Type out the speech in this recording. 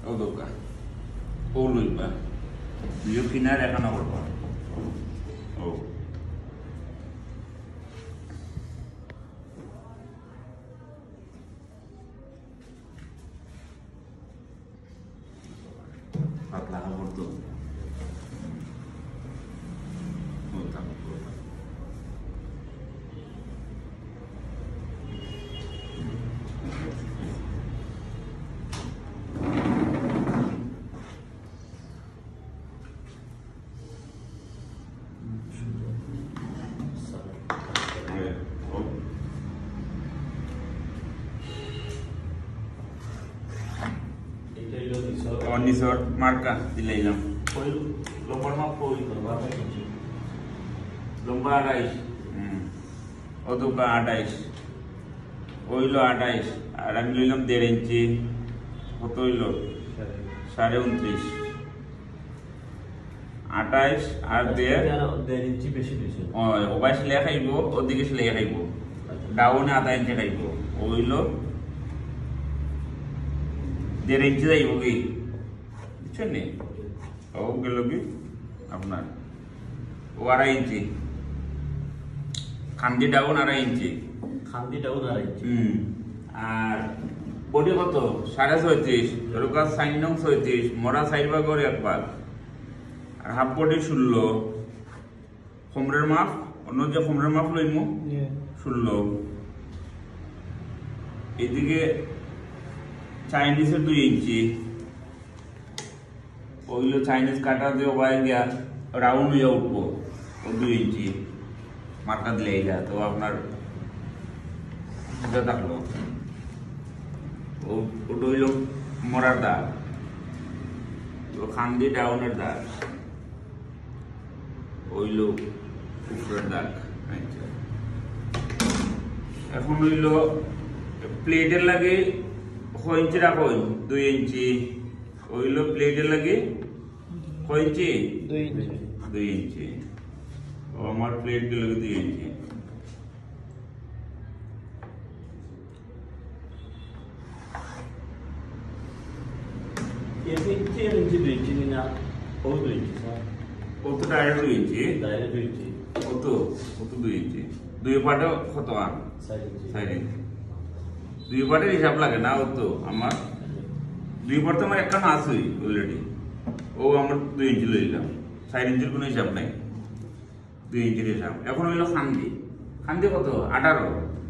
ও দোকা ও লইবা দুই কিনার এখানে করবা ও পাতলা কাপড় তো Nisor marka dilaylam. Poil lombar ma poil berapa inci? Lombar 28. Oduka 28. Oilo 28. আর আমি লইলাম 1.5 ইঞ্চি কত হইলো 29.5 28 আর 1.5 ইঞ্চি বেশি দিছে ওবাই সিলাই খাইব ওদিকে সিলাই খাইব ডাউনে আধা ইঞ্চি খাইব হইলো 1.5 ইঞ্চি যাইব কি বুঝছেন নি ও গেল কি আপনার ও 2.5 ইঞ্চি খান্দি ডাউন 2.5 ইঞ্চি আর বডি কত 36.5 এরকম সাইন নং 36 মোড়া সাইড ভাগ করে এক ভাগ আর হাফ বডি 16 কোমরের মাপ অন্য যে কোমরের মাপ লইমু 16 এদিকে চাইনিজের 2 ইঞ্চি ওইগুলো চাইনিজ কাটা দিয়ে ওবাই গিয়া রাউন্ড হয়ে উঠবো ও 2 ইঞ্চি মার্কা দিলে এইটা তো আপনার বুঝে থাকলো ওটা হইল মরার দাগ খান্দি ডাউনের দাগ হইল উপরের দাগ এখন হইল প্লেটের লাগে কয় ইঞ্চি রাখো 2 ইঞ্চি হইল প্লেটের লাগে কয় ইঞ্চি 2 ইঞ্চি ও আমার প্লেট লাগে 2 ইঞ্চি ये 2 इंची ना ओ 2 इंची सर ও তো ডাইরেক্ট 2 ইঞ্চি डायरेक्ट 2 इंची ও তো 2 ইঞ্চি দুই পাটে কত আন 4 इंची দুই পাটের হিসাব লাগে না ও তো আমার দুই পাট তো আমার একটা আসুই অলরেডি ও আমার 2 ইঞ্চি লইলাম 4 ইঞ্চির কোনো হিসাব নাই 2 ইঞ্চির হিসাব এখন হইলো খান্দি কত 18